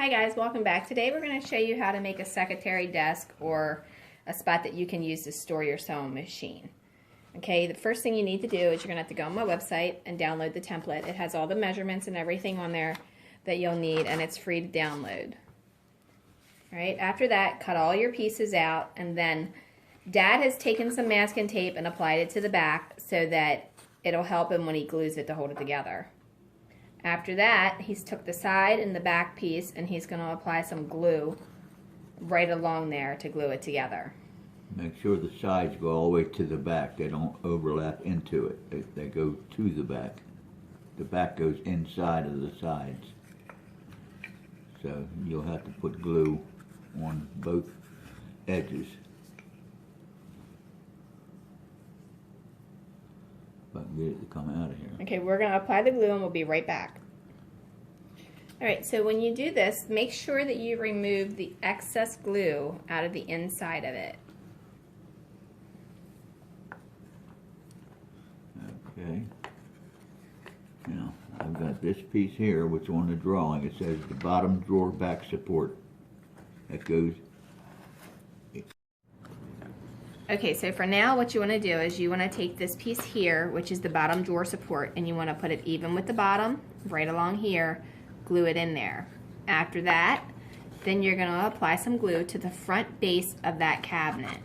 Hi guys, welcome back. Today we're going to show you how to make a secretary desk or a spot that you can use to store your sewing machine. Okay, the first thing you need to do is you're going to have to go on my website and download the template. It has all the measurements and everything on there that you'll need, and it's free to download. All right, after that, cut all your pieces out, and then Dad has taken some masking tape and applied it to the back so that it'll help him when he glues it to hold it together. After that, he's took the side and the back piece and he's going to apply some glue right along there to glue it together. Make sure the sides go all the way to the back. They don't overlap into it. They go to the back. The back goes inside of the sides. So you'll have to put glue on both edges. If I can get it to come out of here. Okay, we're going to apply the glue and we'll be right back. Alright, so when you do this, make sure that you remove the excess glue out of the inside of it. Okay. Now, I've got this piece here, which on the drawing, it says the bottom drawer back support. That goes. Okay, so for now, what you want to do is you want to take this piece here, which is the bottom drawer support, and you want to put it even with the bottom, right along here, glue it in there. After that, then you're going to apply some glue to the front base of that cabinet.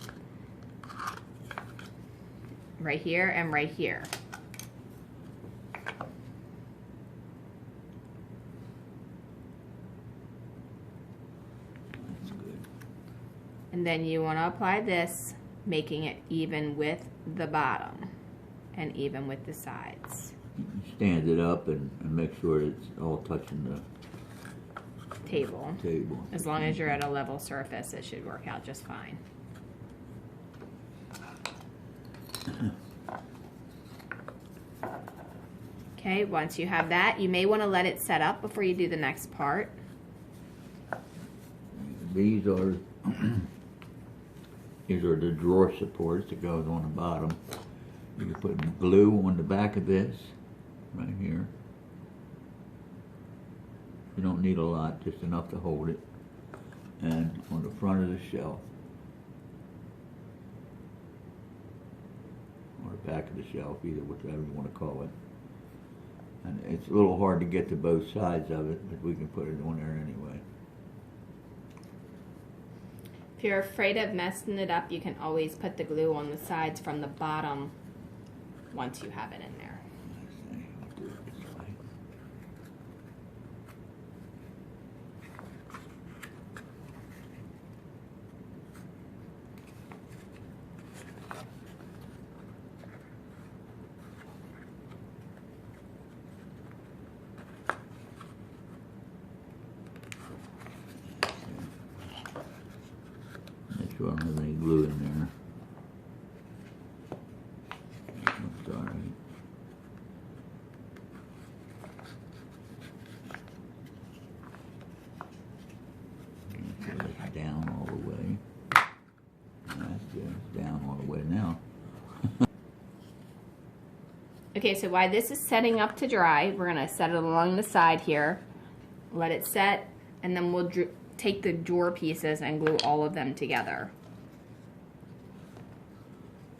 Right here and right here. That's good. And then you want to apply this, making it even with the bottom and even with the sides. Stand it up and make sure it's all touching the table. As long as you're at a level surface, it should work out just fine. Okay, once you have that, you may want to let it set up before you do the next part. These are the drawer supports that goes on the bottom. You can put glue on the back of this, right here. You don't need a lot, just enough to hold it. And on the front of the shelf, or the back of the shelf, either whichever you want to call it. And it's a little hard to get to both sides of it, but we can put it on there anyway. If you're afraid of messing it up, you can always put the glue on the sides from the bottom once you have it in there. I'll do it this way. Make sure I don't have any glue in there. Looks all right. Pull it down all the way. That's good. It's down all the way now. Okay, so while this is setting up to dry, we're going to set it along the side here, let it set, and then we'll take the drawer pieces and glue all of them together.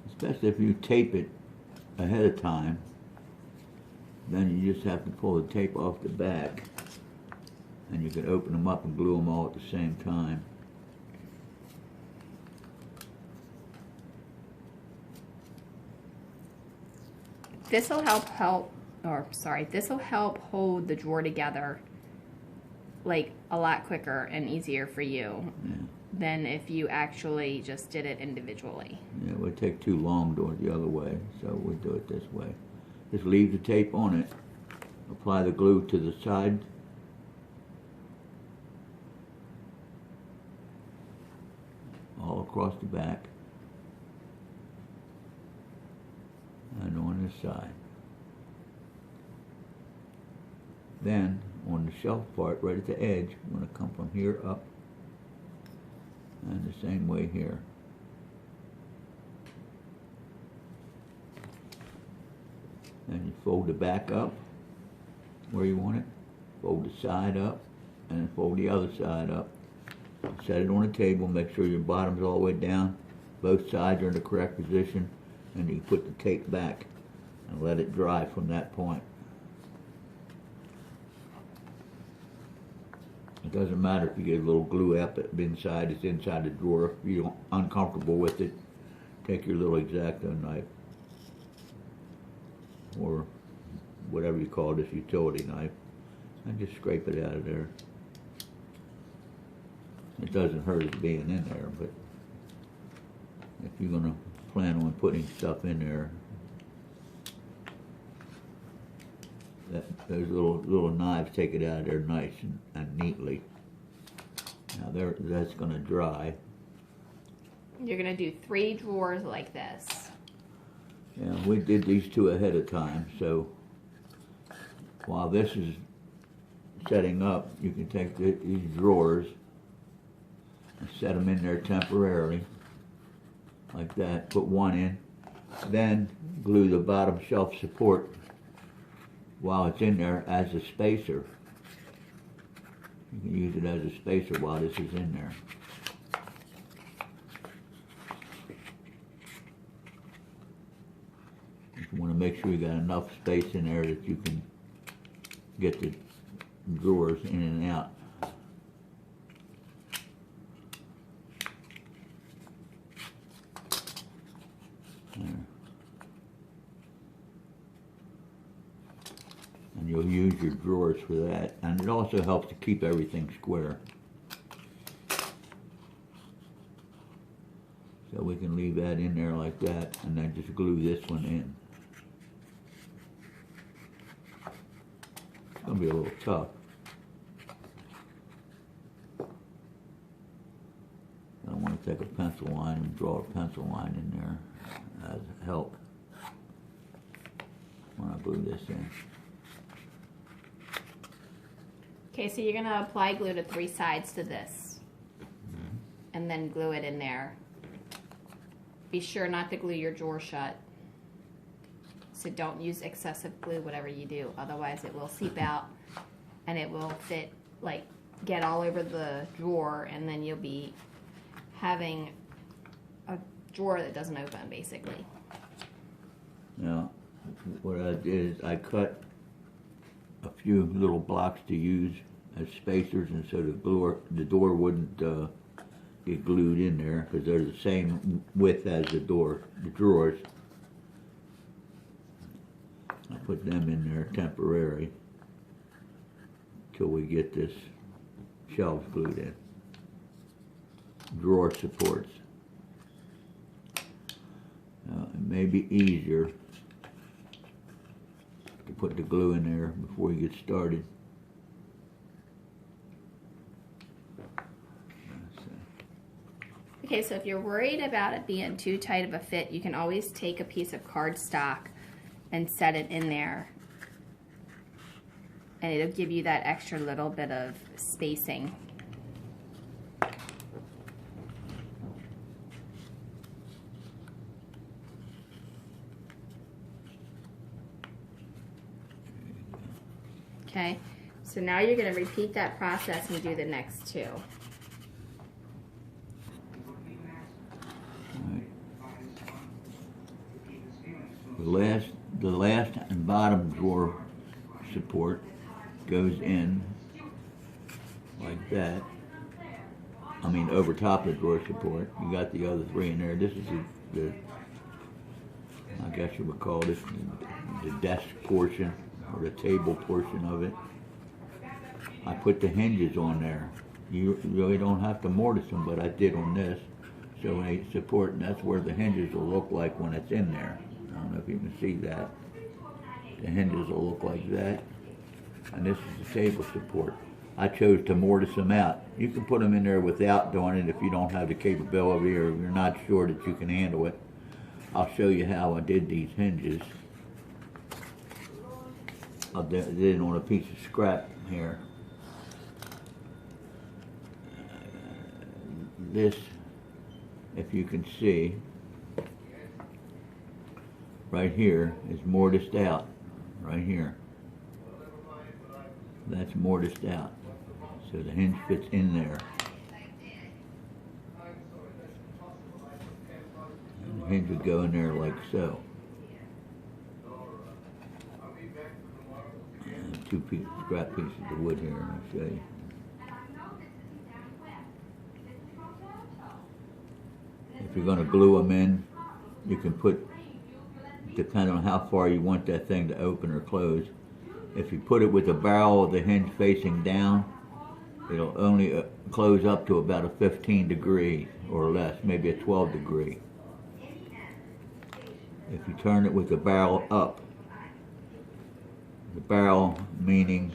Especially if you tape it ahead of time, then you just have to pull the tape off the back and you can open them up and glue them all at the same time. This will help hold the drawer together like a lot quicker and easier for you than if you actually just did it individually. Yeah, it would take too long doing it the other way, so we'll do it this way. Just leave the tape on it, apply the glue to the side, all across the back, and on this side. Then, on the shelf part, right at the edge, I'm going to come from here up, and the same way here. And you fold the back up where you want it, fold the side up, and then fold the other side up. Set it on a table, make sure your bottom's all the way down, both sides are in the correct position, and you put the tape back and let it dry from that point. It doesn't matter if you get a little glue up inside, it's inside the drawer. If you're uncomfortable with it, take your little X-Acto knife, or whatever you call this, utility knife, and just scrape it out of there. It doesn't hurt it being in there, but if you're going to plan on putting stuff in there, those little knives take it out of there nice and neatly. Now that's going to dry. You're going to do 3 drawers like this. Yeah, we did these 2 ahead of time, so while this is setting up, you can take these drawers and set them in there temporarily, like that. Put 1 in, then glue the bottom shelf support while it's in there as a spacer. You can use it as a spacer while this is in there. You want to make sure you got enough space in there that you can get the drawers in and out. There. And you'll use your drawers for that, and it also helps to keep everything square. So we can leave that in there like that, and then just glue this one in. It's going to be a little tough. I want to take a pencil line and draw a pencil line in there as help when I glue this in. Okay, so you're going to apply glue to 3 sides to this, and then glue it in there. Be sure not to glue your drawer shut. So don't use excessive glue, whatever you do. Otherwise it will seep out and it will fit, like, get all over the drawer, and then you'll be having a drawer that doesn't open, basically. Now, what I did is I cut a few little blocks to use as spacers, and so the door wouldn't get glued in there, because they're the same width as the drawers. I put them in there temporary till we get this shelves glued in. Drawer supports. It may be easier to put the glue in there before you get started. Okay, so if you're worried about it being too tight of a fit, you can always take a piece of cardstock and set it in there, and it'll give you that extra little bit of spacing. Okay, so now you're going to repeat that process and do the next 2. The last and bottom drawer support goes in like that. I mean, over top of the drawer support. You got the other 3 in there. This is the I guess you would call this the desk portion, or the table portion of it. I put the hinges on there. You really don't have to mortise them, but I did on this. So they support, and that's where the hinges will look like when it's in there. I don't know if you can see that. The hinges will look like that. And this is the table support. I chose to mortise them out. You can put them in there without doing it if you don't have the capability, or if you're not sure that you can handle it. I'll show you how I did these hinges. I did it on a piece of scrap here. This, if you can see, right here is mortised out, right here. That's mortised out. So the hinge fits in there. And the hinge would go in there like so. And two scrap pieces of wood here, and I'll show you. If you're going to glue them in, you can put, depending on how far you want that thing to open or close. If you put it with the barrel of the hinge facing down, it'll only close up to about a 15 degree or less, maybe a 12 degree. If you turn it with the barrel up, the barrel meaning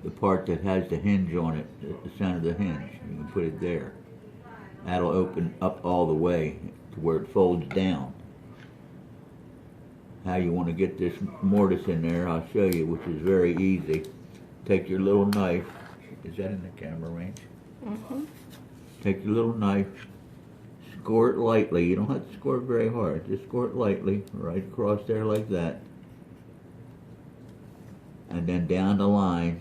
the part that has the hinge on it, at the center of the hinge, you can put it there. That'll open up all the way to where it folds down. How you want to get this mortise in there, I'll show you, which is very easy. Take your little knife. Is that in the camera range? Mm-hmm. Take your little knife, score it lightly. You don't have to score it very hard. Just score it lightly, right across there like that. And then down the line.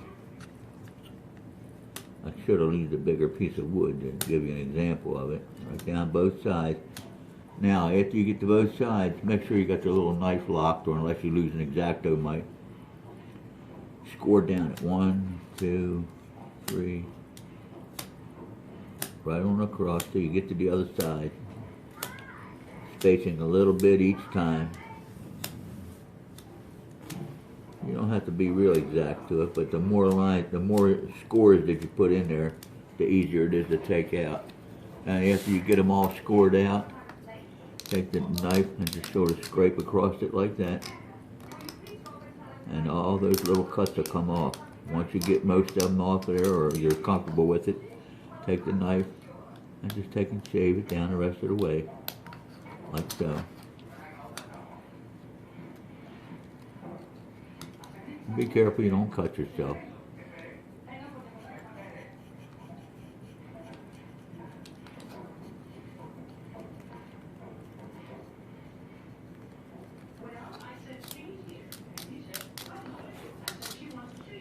I should have used a bigger piece of wood to give you an example of it. Right down both sides. Now, after you get to both sides, make sure you got the little knife locked, or unless you lose an X-Acto knife. Score down at 1, 2, 3. Right on across till you get to the other side. Spacing a little bit each time. You don't have to be real exact to it, but the more scores that you put in there, the easier it is to take out. And after you get them all scored out, take the knife and just sort of scrape across it like that. And all those little cuts will come off. Once you get most of them off there, or you're comfortable with it, take the knife and just take and shave it down the rest of the way, like so. Be careful you don't cut yourself.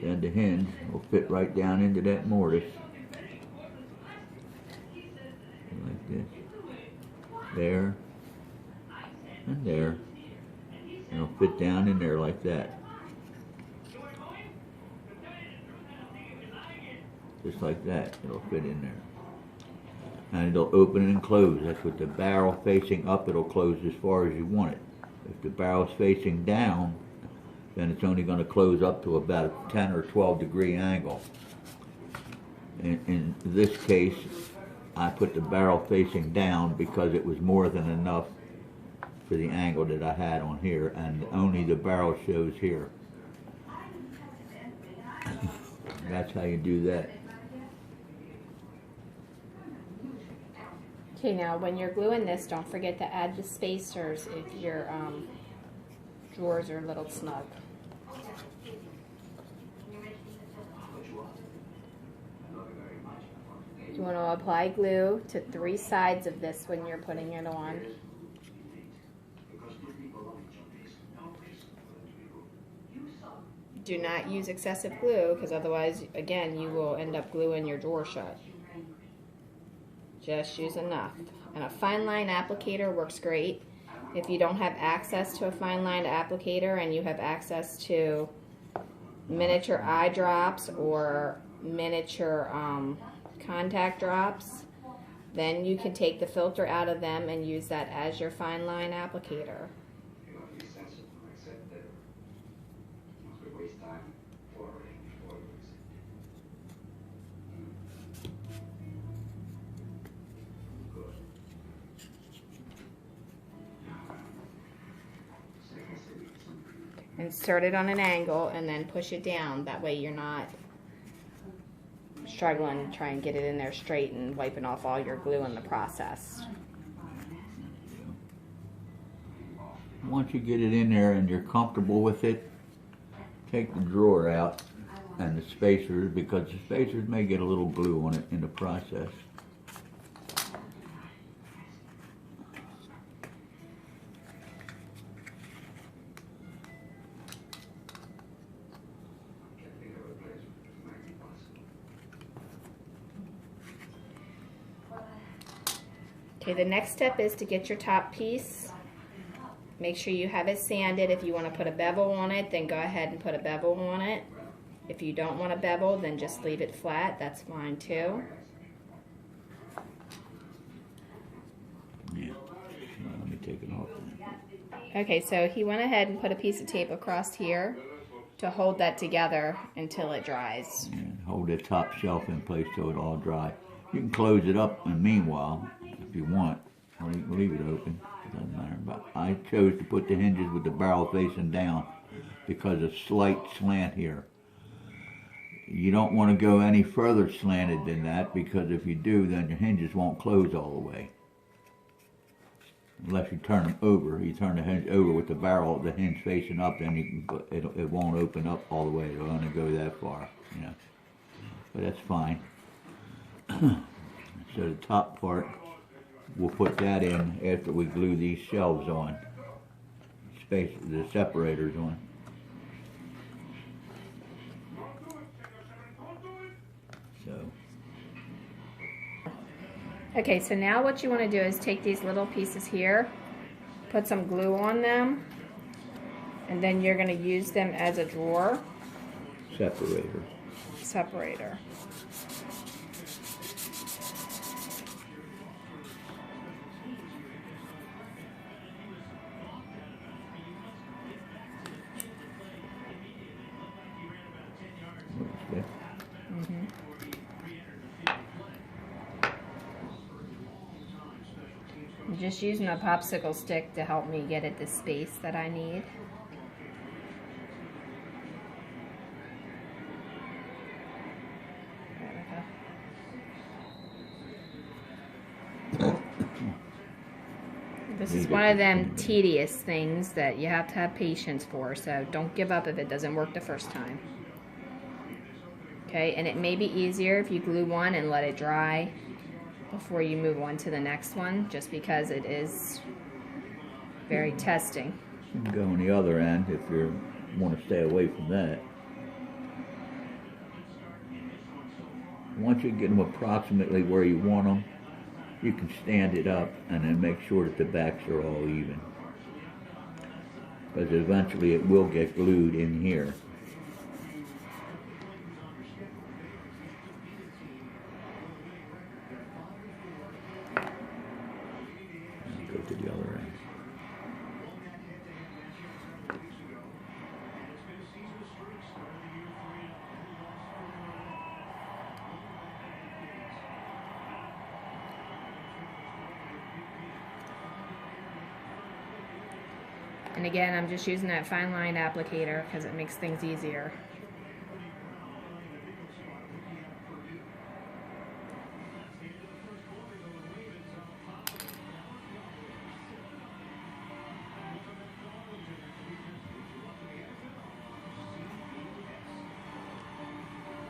Then the hinge will fit right down into that mortise. Like this. There. And there. And it'll fit down in there like that. Just like that, it'll fit in there. And it'll open and close. That's with the barrel facing up, it'll close as far as you want it. If the barrel's facing down, then it's only going to close up to about a 10 or 12 degree angle. In this case, I put the barrel facing down because it was more than enough for the angle that I had on here, and only the barrel shows here. That's how you do that. Okay, now when you're gluing this, don't forget to add the spacers if your drawers are a little snug. You want to apply glue to 3 sides of this when you're putting it on. Do not use excessive glue, because otherwise, again, you will end up gluing your drawer shut. Just use enough. And a fine line applicator works great. If you don't have access to a fine line applicator and you have access to miniature eye drops or miniature contact drops, then you can take the filter out of them and use that as your fine line applicator. Insert it on an angle and then push it down. That way you're not struggling to try and get it in there straight and wiping off all your glue in the process. Once you get it in there and you're comfortable with it, take the drawer out and the spacers, because the spacers may get a little glue on it in the process. Okay, the next step is to get your top piece. Make sure you have it sanded. If you want to put a bevel on it, then go ahead and put a bevel on it. If you don't want a bevel, then just leave it flat. That's fine too. Yeah. Let me take it off. Okay, so he went ahead and put a piece of tape across here to hold that together until it dries. And hold the top shelf in place so it all dry. You can close it up in the meanwhile if you want, or you can leave it open. It doesn't matter. But I chose to put the hinges with the barrel facing down because of slight slant here. You don't want to go any further slanted than that, because if you do, then your hinges won't close all the way. Unless you turn them over. You turn the hinge over with the barrel, the hinge facing up, then you can, it won't open up all the way. It'll only go that far, you know. But that's fine. So the top part, we'll put that in after we glue these shelves on. The separators on. Okay, so now what you want to do is take these little pieces here, put some glue on them, and then you're going to use them as a drawer separator. I'm just using a popsicle stick to help me get it the space that I need. This is one of them tedious things that you have to have patience for, so don't give up if it doesn't work the first time. Okay, and it may be easier if you glue one and let it dry before you move on to the next one, just because it is very testing. You can go on the other end if you want to stay away from that. Once you get them approximately where you want them, you can stand it up and then make sure that the backs are all even. Because eventually it will get glued in here. Go to the other end. And again, I'm just using that fine line applicator because it makes things easier.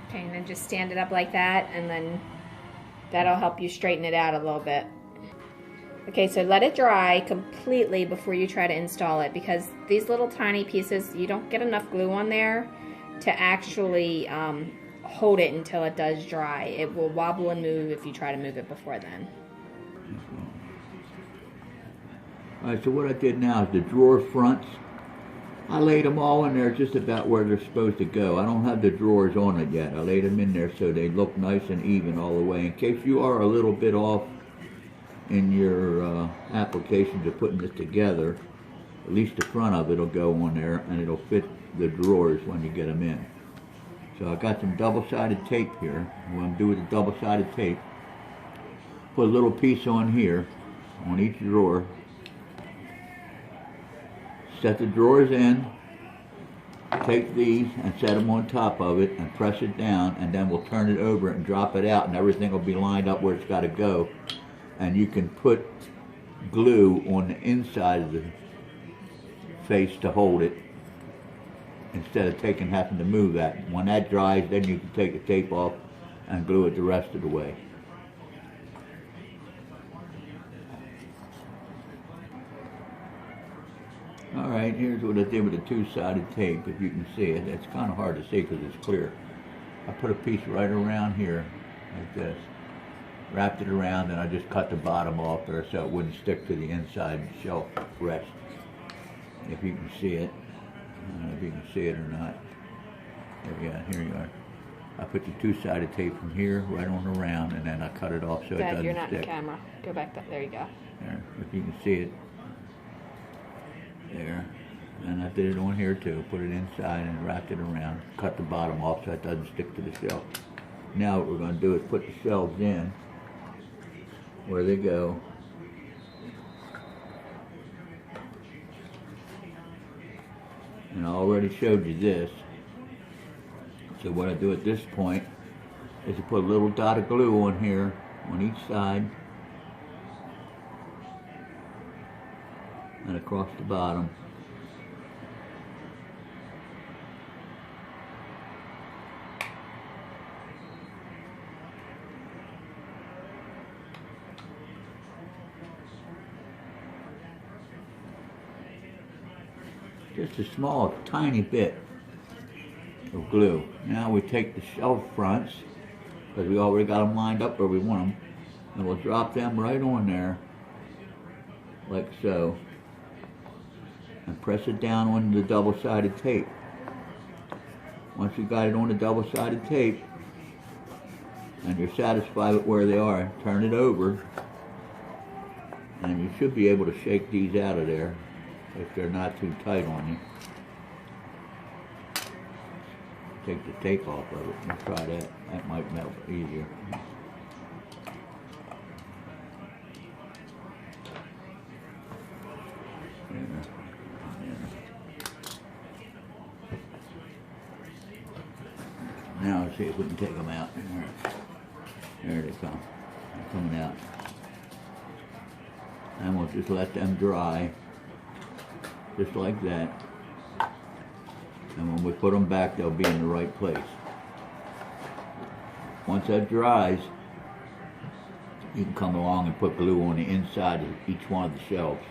Okay, and then just stand it up like that, and then that'll help you straighten it out a little bit. Okay, so let it dry completely before you try to install it, because these little tiny pieces, you don't get enough glue on there to actually hold it until it does dry. It will wobble and move if you try to move it before then. Alright, so what I did now is the drawer fronts, I laid them all in there just about where they're supposed to go. I don't have the drawers on it yet. I laid them in there so they look nice and even all the way. In case you are a little bit off in your applications of putting this together, at least the front of it will go on there and it'll fit the drawers when you get them in. So I got some double-sided tape here. What I'm doing with the double-sided tape, put a little piece on here, on each drawer. Set the drawers in, take these and set them on top of it and press it down, and then we'll turn it over and drop it out and everything will be lined up where it's got to go. And you can put glue on the inside of the face to hold it instead of having to move that. When that dries, then you can take the tape off and glue it the rest of the way. Alright, here's what I did with the two-sided tape, if you can see it. It's kind of hard to see because it's clear. I put a piece right around here, like this. wrapped it around, and I just cut the bottom off there so it wouldn't stick to the inside shelf rest. If you can see it. I don't know if you can see it or not. Here you are. I put the two-sided tape from here right on the round, and then I cut it off so it doesn't stick. You're not in the camera. Go back. There you go. There, if you can see it. There. And I did it on here too. Put it inside and wrapped it around. Cut the bottom off so it doesn't stick to the shelf. Now what we're going to do is put the shelves in where they go. And I already showed you this. So what I do at this point is to put a little dot of glue on here on each side and across the bottom. Just a small, tiny bit of glue. Now we take the shelf fronts, because we already got them lined up where we want them, and we'll drop them right on there, like so, and press it down on the double-sided tape. Once you got it on the double-sided tape, and you're satisfied with where they are, turn it over, and you should be able to shake these out of there if they're not too tight on you. Take the tape off of it and try that. That might melt easier. Now let's see if we can take them out. There they come. They're coming out. And we'll just let them dry. Just like that. And when we put them back, they'll be in the right place. Once that dries, you can come along and put glue on the inside of each one of the shelves.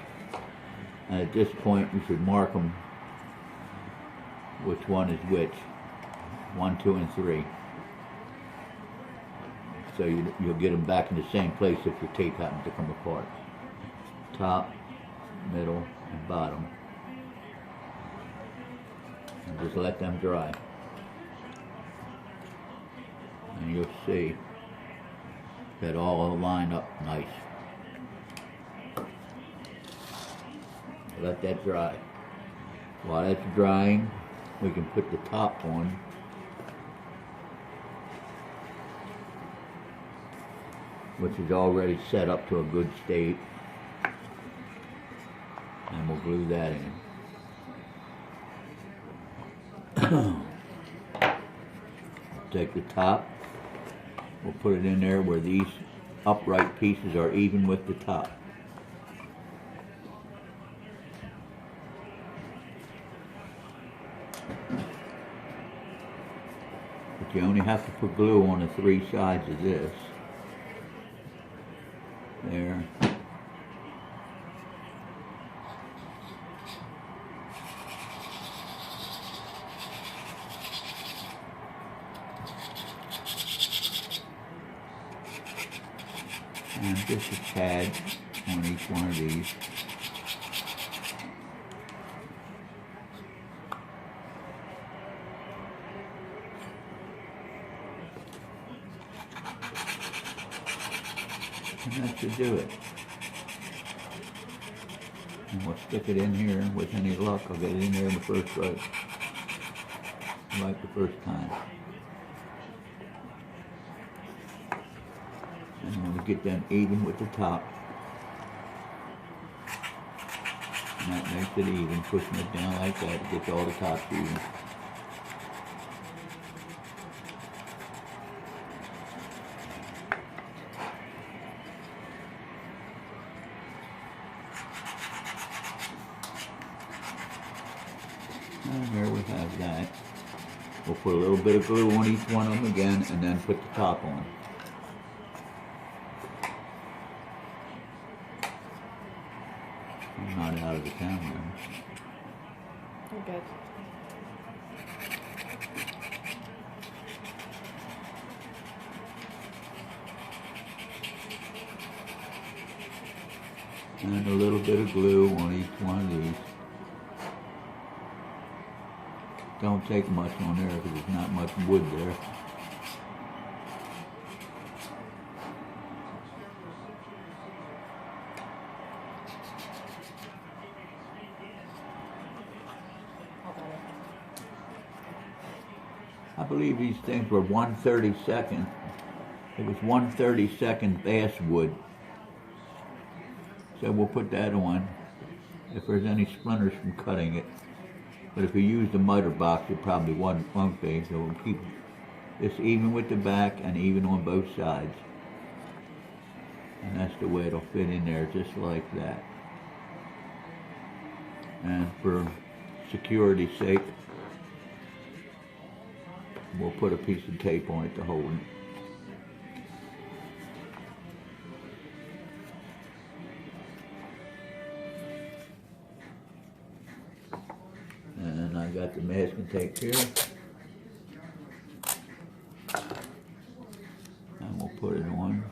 And at this point, we should mark them which one is which. 1, 2, and 3. So you'll get them back in the same place if your tape happens to come apart. Top, middle, and bottom. And just let them dry. And you'll see that all line up nice. Let that dry. While that's drying, we can put the top on. Which is already set up to a good state. And we'll glue that in. Take the top, we'll put it in there where these upright pieces are even with the top. But you only have to put glue on the 3 sides of this. There. And just a tad on each one of these. And that should do it. And we'll stick it in here. With any luck, I'll get it in there in the first try. Like the first time. And I'm going to get them even with the top. And that makes it even, pushing it down like that, it gets all the tops even. And there we have that. We'll put a little bit of glue on each one of them again, and then put the top on. I'm not out of the camera. You're good. And a little bit of glue on each one of these. Don't take much on there because there's not much wood there. I believe these things were 1/32. It was 1/32 basswood. So we'll put that on if there's any splinters from cutting it. But if you use the miter box, it probably won't be. So we'll keep this even with the back and even on both sides. And that's the way it'll fit in there, just like that. And for security's sake, we'll put a piece of tape on it to hold it. And I got the masking tape here. And we'll put it on.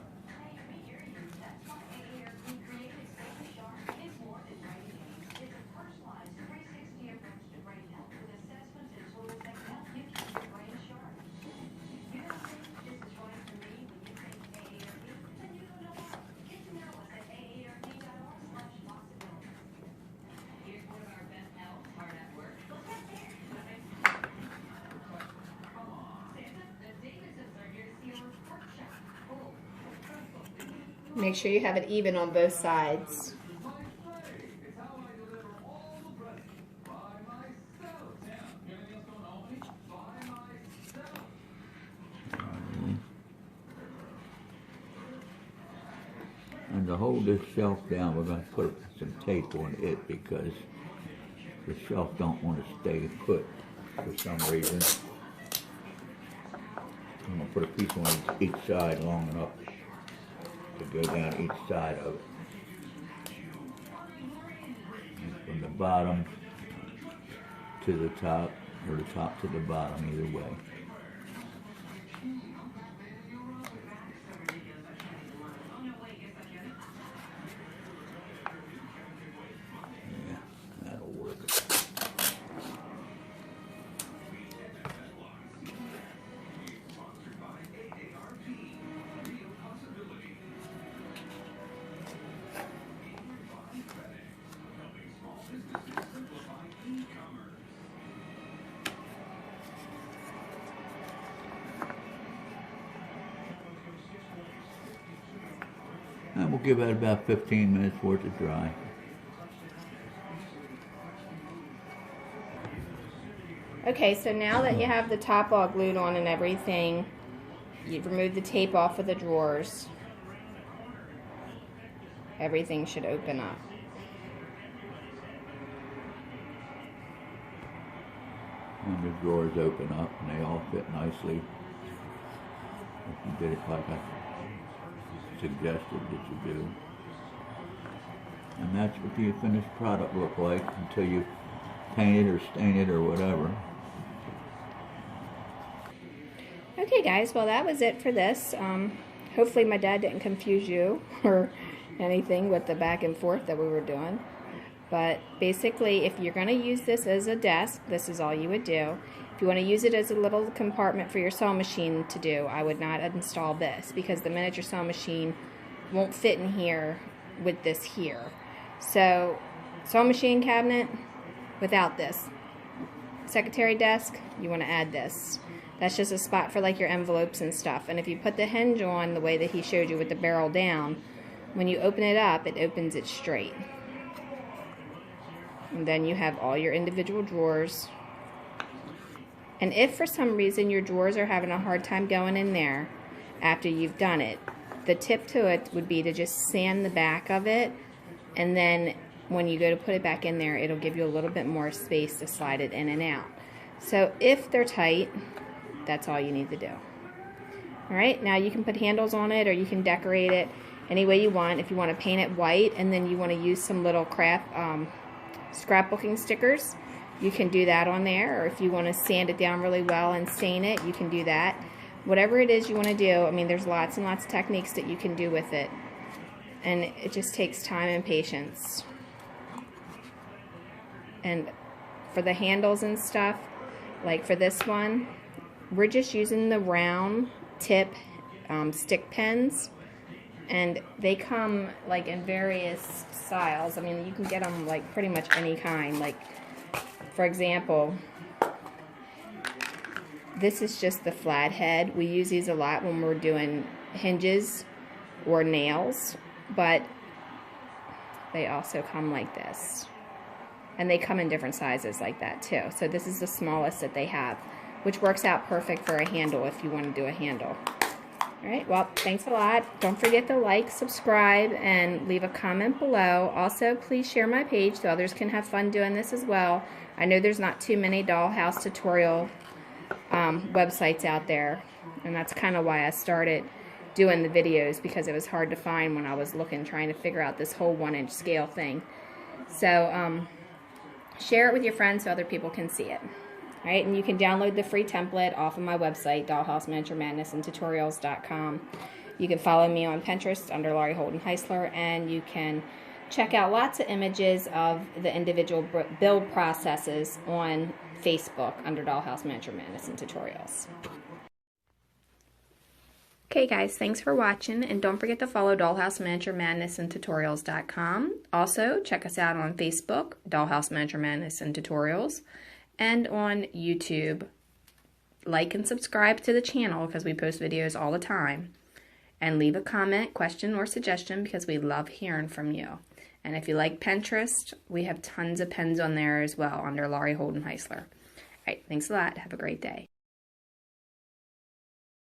Make sure you have it even on both sides. And to hold this shelf down, we're going to put some tape on it because the shelf don't want to stay put for some reason. I'm going to put a piece on each side long enough to go down each side of it. And from the bottom to the top, or the top to the bottom, either way. Yeah, that'll work. And we'll give it about 15 minutes for it to dry. Okay, so now that you have the top all glued on and everything, you've removed the tape off of the drawers. Everything should open up. And the drawers open up and they all fit nicely. If you did it like I suggested that you do. And that's what the finished product look like until you paint it or stain it or whatever. Okay guys, well that was it for this. Hopefully my dad didn't confuse you or anything with the back and forth that we were doing. But basically, if you're going to use this as a desk, this is all you would do. If you want to use it as a little compartment for your sewing machine to do, I would not install this because the miniature sewing machine won't fit in here with this here. So, sewing machine cabinet without this. Secretary desk, you want to add this. That's just a spot for like your envelopes and stuff. And if you put the hinge on the way that he showed you with the barrel down, when you open it up, it opens it straight. And then you have all your individual drawers. And if for some reason your drawers are having a hard time going in there after you've done it, the tip to it would be to just sand the back of it, and then when you go to put it back in there, it'll give you a little bit more space to slide it in and out. So if they're tight, that's all you need to do. Alright, now you can put handles on it or you can decorate it any way you want. If you want to paint it white and then you want to use some little scrapbooking stickers, you can do that on there. Or if you want to sand it down really well and stain it, you can do that. Whatever it is you want to do, I mean, there's lots and lots of techniques that you can do with it. and it just takes time and patience. And for the handles and stuff, like for this one, we're just using the round tip stick pens, and they come like in various styles. I mean, you can get them like pretty much any kind. Like, for example, this is just the flathead. We use these a lot when we're doing hinges or nails, but they also come like this. And they come in different sizes like that too. So this is the smallest that they have, which works out perfect for a handle if you want to do a handle. Alright, well, thanks a lot. Don't forget to like, subscribe, and leave a comment below. Also, please share my page so others can have fun doing this as well. I know there's not too many dollhouse tutorial websites out there, and that's kind of why I started doing the videos, because it was hard to find when I was trying to figure out this whole 1-inch scale thing. So, share it with your friends so other people can see it. All right, and you can download the free template off of my website, Dollhouse Miniature Madness and Tutorials.com. You can follow me on Pinterest under Laurie Holden Heisler, and you can check out lots of images of the individual build processes on Facebook under Dollhouse Miniature Madness and Tutorials. Okay guys, thanks for watching, and don't forget to follow Dollhouse Miniature Madness and Tutorials.com. Also, check us out on Facebook, Dollhouse Miniature Madness and Tutorials, and on YouTube. Like and subscribe to the channel because we post videos all the time. And leave a comment, question, or suggestion because we love hearing from you. And if you like Pinterest, we have tons of pens on there as well under Laurie Holden Heisler. All right, thanks a lot. Have a great day.